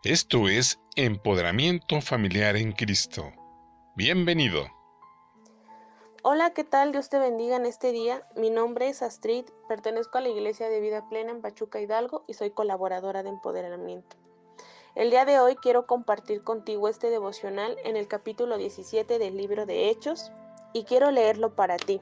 Esto es Empoderamiento Familiar en Cristo. Bienvenido. Hola, ¿qué tal? Dios te bendiga en este día. Mi nombre es Astrid, pertenezco a la Iglesia de Vida Plena en Pachuca, Hidalgo y soy colaboradora de Empoderamiento. El día de hoy quiero compartir contigo este devocional en el capítulo 17 del libro de Hechos y quiero leerlo para ti.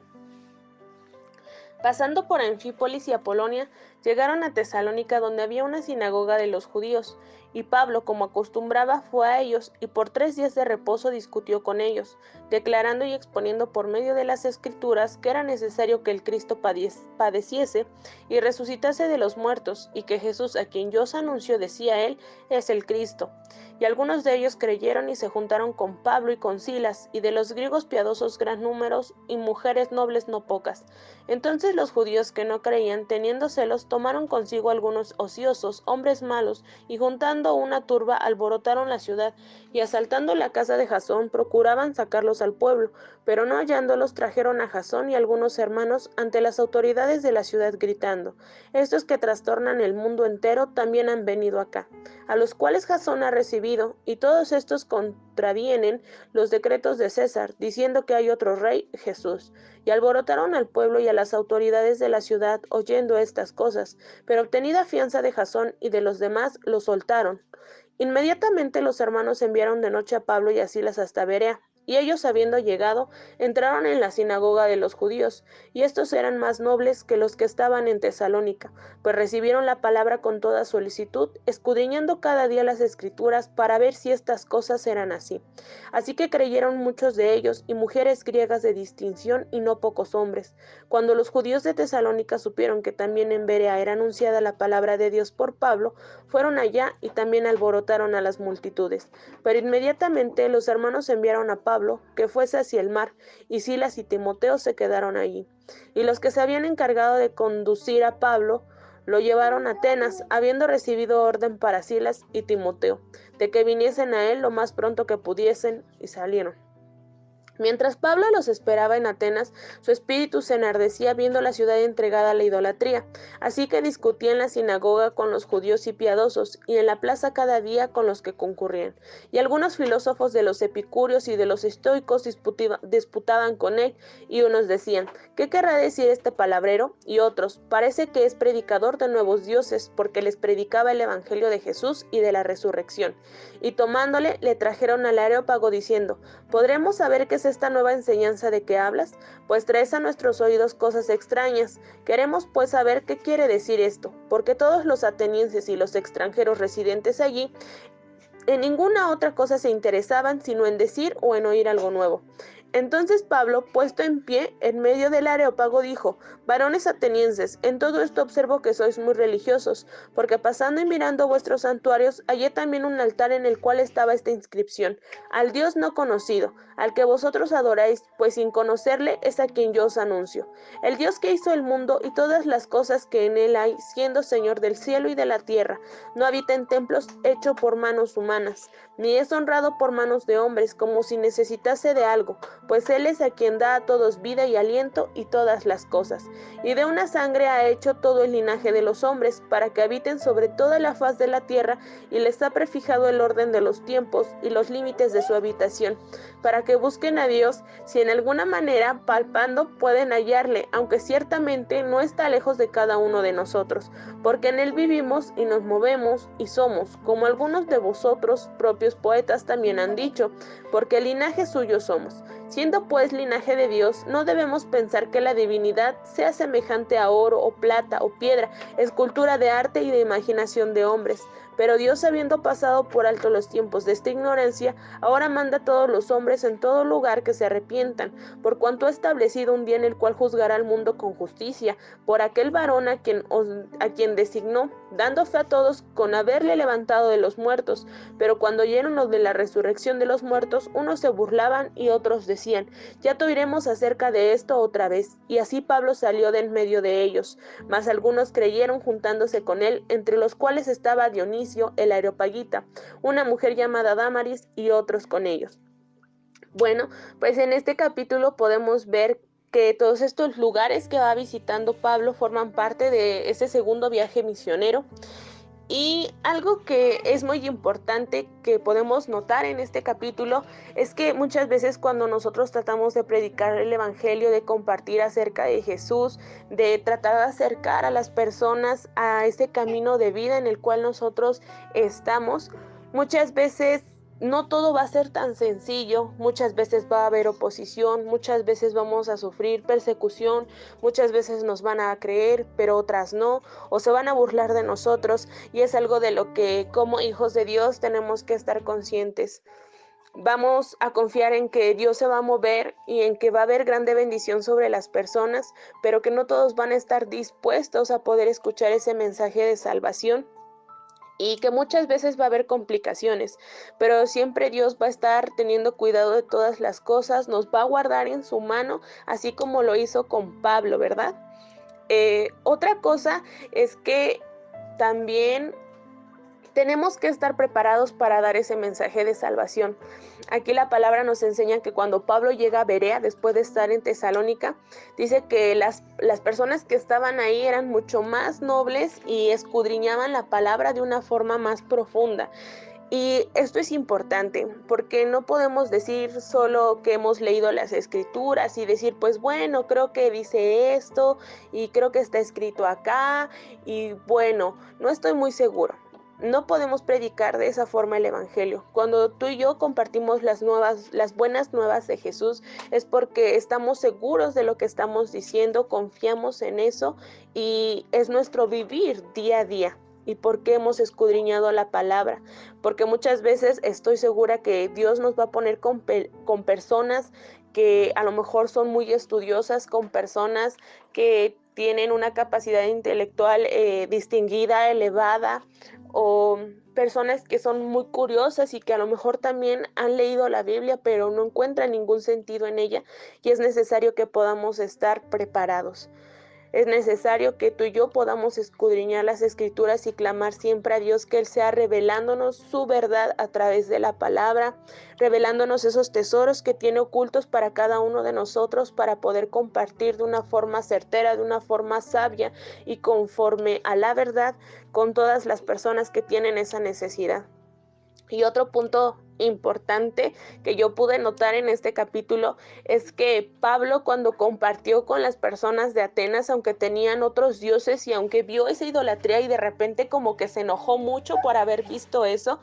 Pasando por Anfípolis y Apolonia, llegaron a Tesalónica, donde había una sinagoga de los judíos, y Pablo, como acostumbraba, fue a ellos, y por 3 días de reposo discutió con ellos, declarando y exponiendo por medio de las Escrituras que era necesario que el Cristo padeciese y resucitase de los muertos, y que Jesús, a quien yo os anuncio, decía él, es el Cristo. Y algunos de ellos creyeron y se juntaron con Pablo y con Silas, y de los griegos piadosos gran número, y mujeres nobles no pocas. Entonces los judíos que no creían, teniendo celos, tomaron consigo algunos ociosos, hombres malos, y juntando una turba alborotaron la ciudad, y asaltando la casa de Jasón, procuraban sacarlos al pueblo, pero no hallándolos trajeron a Jasón y algunos hermanos ante las autoridades de la ciudad gritando: estos que trastornan el mundo entero también han venido acá, a los cuales Jasón ha recibido, y todos estos contravienen los decretos de César, diciendo que hay otro rey, Jesús. Y alborotaron al pueblo y a las autoridades de la ciudad oyendo estas cosas, pero obtenida fianza de Jasón y de los demás, lo soltaron. Inmediatamente los hermanos enviaron de noche a Pablo y a Silas hasta Berea, y ellos, habiendo llegado, entraron en la sinagoga de los judíos, y estos eran más nobles que los que estaban en Tesalónica, pues recibieron la palabra con toda solicitud, escudriñando cada día las Escrituras para ver si estas cosas eran así. Así que creyeron muchos de ellos, y mujeres griegas de distinción, y no pocos hombres. Cuando los judíos de Tesalónica supieron que también en Berea era anunciada la palabra de Dios por Pablo, fueron allá y también alborotaron a las multitudes. Pero inmediatamente los hermanos enviaron a Pablo que fuese hacia el mar, y Silas y Timoteo se quedaron allí. Y los que se habían encargado de conducir a Pablo lo llevaron a Atenas, habiendo recibido orden para Silas y Timoteo, de que viniesen a él lo más pronto que pudiesen, y salieron. Mientras Pablo los esperaba en Atenas, su espíritu se enardecía viendo la ciudad entregada a la idolatría, así que discutía en la sinagoga con los judíos y piadosos, y en la plaza cada día con los que concurrían. Y algunos filósofos de los epicúreos y de los estoicos disputaban con él, y unos decían: ¿qué querrá decir este palabrero? Y otros: parece que es predicador de nuevos dioses, porque les predicaba el evangelio de Jesús y de la resurrección. Y tomándole, le trajeron al Areópago diciendo: ¿podremos saber qué es esta nueva enseñanza de que hablas? Pues traes a nuestros oídos cosas extrañas. Queremos pues saber qué quiere decir esto, porque todos los atenienses y los extranjeros residentes allí en ninguna otra cosa se interesaban sino en decir o en oír algo nuevo. Entonces Pablo, puesto en pie en medio del Areópago, dijo: varones atenienses, en todo esto observo que sois muy religiosos, porque pasando y mirando vuestros santuarios, hallé también un altar en el cual estaba esta inscripción: al Dios no conocido, al que vosotros adoráis, pues sin conocerle es a quien yo os anuncio. El Dios que hizo el mundo y todas las cosas que en él hay, siendo Señor del cielo y de la tierra, no habita en templos hechos por manos humanas, ni es honrado por manos de hombres, como si necesitase de algo, pues Él es a quien da a todos vida y aliento y todas las cosas. Y de una sangre ha hecho todo el linaje de los hombres, para que habiten sobre toda la faz de la tierra, y les ha prefijado el orden de los tiempos y los límites de su habitación, para que busquen a Dios, si en alguna manera, palpando, pueden hallarle, aunque ciertamente no está lejos de cada uno de nosotros, porque en Él vivimos y nos movemos y somos, como algunos de vosotros propios poetas también han dicho, porque linaje suyo somos. Siendo pues linaje de Dios, no debemos pensar que la divinidad sea semejante a oro o plata o piedra, escultura de arte y de imaginación de hombres. Pero Dios, habiendo pasado por alto los tiempos de esta ignorancia, ahora manda a todos los hombres en todo lugar que se arrepientan, por cuanto ha establecido un día en el cual juzgará al mundo con justicia, por aquel varón a quien designó, dando fe a todos con haberle levantado de los muertos. Pero cuando oyeron lo de la resurrección de los muertos, unos se burlaban y otros decían: ya te oiremos acerca de esto otra vez. Y así Pablo salió de en medio de ellos. Mas algunos creyeron juntándose con él, entre los cuales estaba Dionisio el Areopagita, una mujer llamada Dámaris, y otros con ellos. Bueno, pues en este capítulo podemos ver que todos estos lugares que va visitando Pablo forman parte de ese segundo viaje misionero. Y algo que es muy importante que podemos notar en este capítulo es que muchas veces cuando nosotros tratamos de predicar el evangelio, de compartir acerca de Jesús, de tratar de acercar a las personas a ese camino de vida en el cual nosotros estamos, muchas veces no todo va a ser tan sencillo, muchas veces va a haber oposición, muchas veces vamos a sufrir persecución, muchas veces nos van a creer, pero otras no, o se van a burlar de nosotros, y es algo de lo que como hijos de Dios tenemos que estar conscientes. Vamos a confiar en que Dios se va a mover y en que va a haber grande bendición sobre las personas, pero que no todos van a estar dispuestos a poder escuchar ese mensaje de salvación y que muchas veces va a haber complicaciones, pero siempre Dios va a estar teniendo cuidado de todas las cosas, nos va a guardar en su mano, así como lo hizo con Pablo, ¿verdad? Otra cosa es que también tenemos que estar preparados para dar ese mensaje de salvación. Aquí la palabra nos enseña que cuando Pablo llega a Berea, después de estar en Tesalónica, dice que las personas que estaban ahí eran mucho más nobles y escudriñaban la palabra de una forma más profunda. Y esto es importante porque no podemos decir solo que hemos leído las escrituras y decir, pues bueno, creo que dice esto y creo que está escrito acá y bueno, no estoy muy seguro. No podemos predicar de esa forma el evangelio. Cuando tú y yo compartimos las buenas nuevas de Jesús, es porque estamos seguros de lo que estamos diciendo, confiamos en eso y es nuestro vivir día a día. ¿Y por qué hemos escudriñado la palabra? Porque muchas veces estoy segura que Dios nos va a poner con personas que a lo mejor son muy estudiosas, con personas que tienen una capacidad intelectual distinguida, elevada, o personas que son muy curiosas y que a lo mejor también han leído la Biblia, pero no encuentran ningún sentido en ella, y es necesario que podamos estar preparados. Es necesario que tú y yo podamos escudriñar las escrituras y clamar siempre a Dios que Él sea revelándonos su verdad a través de la palabra, revelándonos esos tesoros que tiene ocultos para cada uno de nosotros para poder compartir de una forma certera, de una forma sabia y conforme a la verdad con todas las personas que tienen esa necesidad. Y otro punto importante que yo pude notar en este capítulo es que Pablo, cuando compartió con las personas de Atenas, aunque tenían otros dioses y aunque vio esa idolatría y de repente como que se enojó mucho por haber visto eso,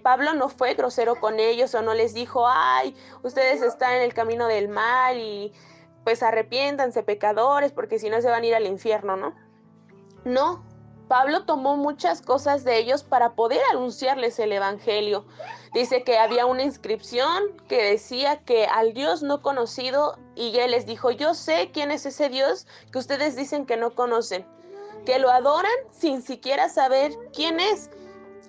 Pablo no fue grosero con ellos o no les dijo, ay, ustedes están en el camino del mal y pues arrepiéntanse, pecadores, porque si no se van a ir al infierno, ¿no? No, Pablo tomó muchas cosas de ellos para poder anunciarles el evangelio. Dice que había una inscripción que decía que al Dios no conocido, y él les dijo, yo sé quién es ese Dios que ustedes dicen que no conocen, que lo adoran sin siquiera saber quién es.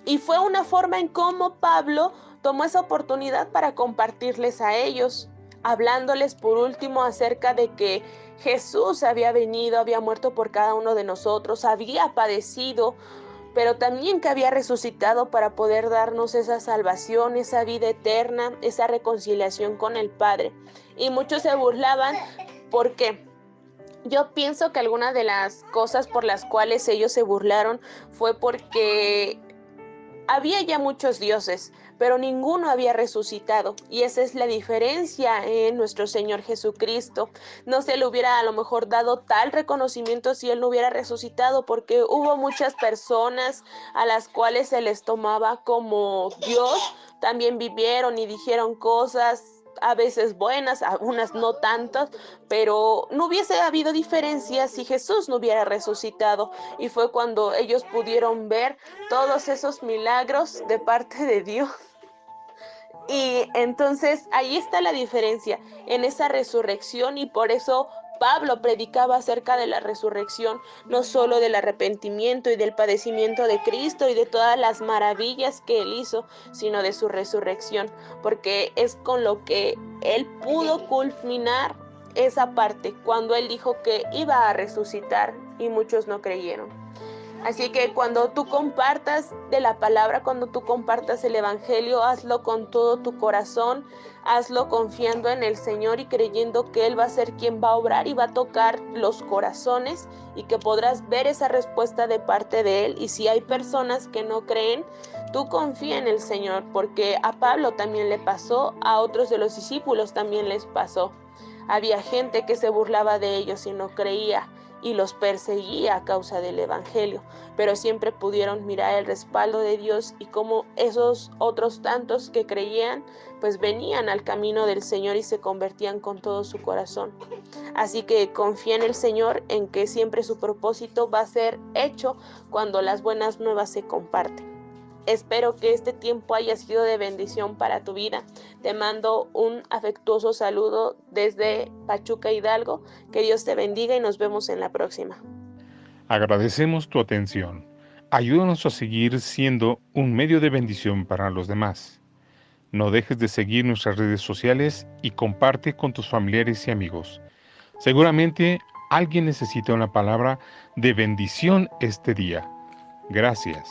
Y fue una forma en cómo Pablo tomó esa oportunidad para compartirles a ellos, hablándoles por último acerca de que Jesús había venido, había muerto por cada uno de nosotros, había padecido, pero también que había resucitado para poder darnos esa salvación, esa vida eterna, esa reconciliación con el Padre. Y muchos se burlaban porque yo pienso que alguna de las cosas por las cuales ellos se burlaron fue porque había ya muchos dioses, pero ninguno había resucitado, y esa es la diferencia en nuestro Señor Jesucristo. No se le hubiera a lo mejor dado tal reconocimiento si Él no hubiera resucitado, porque hubo muchas personas a las cuales se les tomaba como Dios, también vivieron y dijeron cosas a veces buenas, algunas no tantas, pero no hubiese habido diferencia si Jesús no hubiera resucitado. Y fue cuando ellos pudieron ver todos esos milagros de parte de Dios. Y entonces ahí está la diferencia en esa resurrección, y por eso Pablo predicaba acerca de la resurrección, no solo del arrepentimiento y del padecimiento de Cristo y de todas las maravillas que Él hizo, sino de su resurrección, porque es con lo que Él pudo culminar esa parte, cuando Él dijo que iba a resucitar y muchos no creyeron. Así que cuando tú compartas de la palabra, cuando tú compartas el evangelio, hazlo con todo tu corazón, hazlo confiando en el Señor y creyendo que Él va a ser quien va a obrar y va a tocar los corazones y que podrás ver esa respuesta de parte de Él. Y si hay personas que no creen, tú confía en el Señor, porque a Pablo también le pasó, a otros de los discípulos también les pasó. Había gente que se burlaba de ellos y no creía y los perseguía a causa del evangelio, pero siempre pudieron mirar el respaldo de Dios y cómo esos otros tantos que creían pues venían al camino del Señor y se convertían con todo su corazón. Así que confía en el Señor, en que siempre su propósito va a ser hecho cuando las buenas nuevas se comparten. Espero que este tiempo haya sido de bendición para tu vida. Te mando un afectuoso saludo desde Pachuca, Hidalgo. Que Dios te bendiga y nos vemos en la próxima. Agradecemos tu atención. Ayúdanos a seguir siendo un medio de bendición para los demás. No dejes de seguir nuestras redes sociales y comparte con tus familiares y amigos. Seguramente alguien necesita una palabra de bendición este día. Gracias.